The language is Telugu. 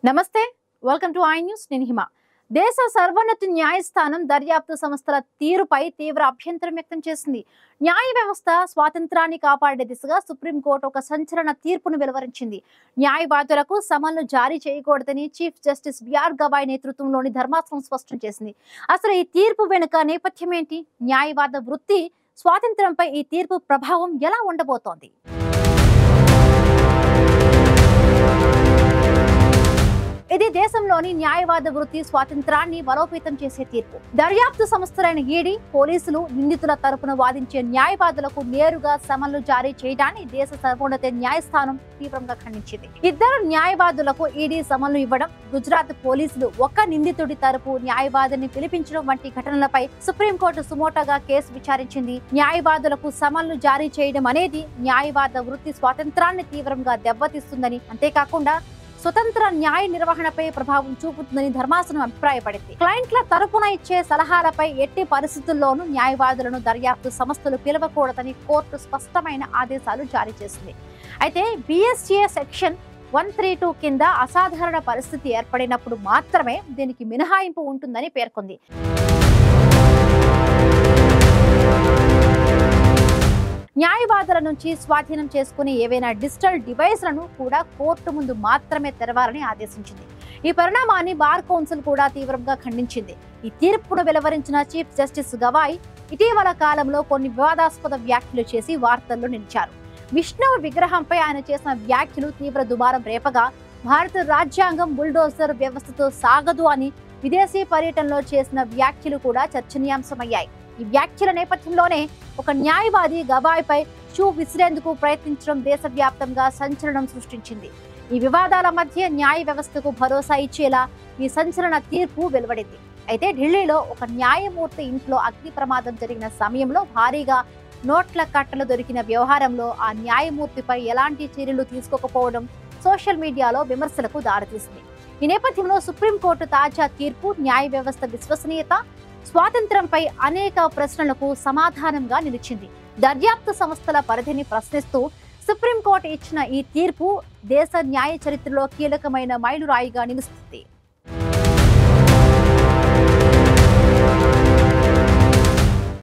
నమస్తే వెల్కమ్ టు ఐ న్యూస్ నేను హిమ దేశ సర్వోన్నత న్యాయస్థానం దర్యాప్తు సంస్థల తీరుపై తీవ్ర అభ్యంతరం వ్యక్తం చేసింది. న్యాయ వ్యవస్థ స్వాతంత్రాన్ని కాపాడే దిశగా సుప్రీంకోర్టు ఒక సంచలన తీర్పును వెలువరించింది. న్యాయవాదులకు సమన్లు జారీ చేయకూడదని చీఫ్ జస్టిస్ బిఆర్ గవాయ్ నేతృత్వంలోని ధర్మాసనం స్పష్టం చేసింది. అసలు ఈ తీర్పు వెనుక నేపథ్యం ఏంటి? న్యాయవాద వృత్తి స్వాతంత్రంపై ఈ తీర్పు ప్రభావం ఎలా ఉండబోతోంది? ఇది దేశంలోని న్యాయవాద వృత్తి స్వాతంత్రాన్ని బలోపేతం చేసే తీర్పు. దర్యాప్తు సంస్థలైన ఈడీ, పోలీసులు, నిందితుల తరపున వాదించే న్యాయవాదులకు నేరుగా సమన్లు జారీ చేయడాన్ని దేశ సర్వోన్నత న్యాయస్థానం తీవ్రంగా ఖండించింది. ఇద్దరు న్యాయవాదులకు ఈడీ సమన్లు ఇవ్వడం, గుజరాత్ పోలీసులు ఒక్క నిందితుడి తరపు న్యాయవాదిని పిలిపించడం వంటి ఘటనలపై సుప్రీంకోర్టు సుమోటోగా కేసు విచారించింది. న్యాయవాదులకు సమన్లు జారీ చేయడం అనేది న్యాయవాద వృత్తి స్వాతంత్రాన్ని తీవ్రంగా దెబ్బతీస్తుందని, అంతేకాకుండా స్వతంత్ర న్యాయ నిర్వహణపై ప్రభావం చూపుతుందని ధర్మాసనం అభిప్రాయపడింది. క్లయింట్ల తరపున ఇచ్చే సలహాలపై ఎట్టి పరిస్థితుల్లోనూ న్యాయవాదులను దర్యాప్తు సంస్థలు పిలవకూడదని కోర్టు స్పష్టమైన ఆదేశాలు జారీ చేసింది. అయితే బిఎస్ఏ సెక్షన్ 132 కింద అసాధారణ పరిస్థితి ఏర్పడినప్పుడు మాత్రమే దీనికి మినహాయింపు ఉంటుందని పేర్కొంది. న్యాయవాదుల నుంచి స్వాధీనం చేసుకునే ఏవైనా డిజిటల్ డివైస్లను కూడా కోర్టు ముందు మాత్రమే తెరవాలని ఆదేశించింది. ఈ పరిణామాన్ని బార్ కౌన్సిల్ కూడా తీవ్రంగా ఖండించింది. ఈ తీర్పును వెలువరించిన చీఫ్ జస్టిస్ గవాయ్ ఇటీవల కాలంలో కొన్ని వివాదాస్పద వ్యాఖ్యలు చేసి వార్తల్లో నిలిచారు. విష్ణువు విగ్రహంపై ఆయన చేసిన వ్యాఖ్యలు తీవ్ర దుమారం రేపగా, భారత రాజ్యాంగం బుల్డోజర్ వ్యవస్థతో సాగదు అని విదేశీ పర్యటనలో చేసిన వ్యాఖ్యలు కూడా చర్చనీయాంశమయ్యాయి. ఈ వ్యాఖ్యల నేపథ్యంలోనే ఒక న్యాయవాది గవాయ్పై షూ విసిరేందుకు ప్రయత్నించడం దేశవ్యాప్తంగా సంచలనం సృష్టించింది. ఈ వివాదాల మధ్య న్యాయ వ్యవస్థకు భరోసా ఇచ్చేలా ఈ సంచలన తీర్పు వెలువడింది. అయితే ఢిల్లీలో ఒక న్యాయమూర్తి ఇంట్లో అగ్ని ప్రమాదం జరిగిన సమయంలో భారీగా నోట్ల కట్టలు దొరికిన వ్యవహారంలో ఆ న్యాయమూర్తిపై ఎలాంటి చర్యలు తీసుకోకపోవడం సోషల్ మీడియాలో విమర్శలకు దారితీసింది. ఈ నేపథ్యంలో సుప్రీంకోర్టు తాజా తీర్పు న్యాయ వ్యవస్థ విశ్వసనీయత, స్వాతంత్రంపై అనేక ప్రశ్నలకు సమాధానంగా నిలిచింది. దర్యాప్తు సంస్థల పరిధిని ప్రశ్నిస్తూ సుప్రీంకోర్టు ఇచ్చిన ఈ తీర్పు దేశ న్యాయ చరిత్రలో కీలకమైన మైలురాయిగా నిలుస్తుంది.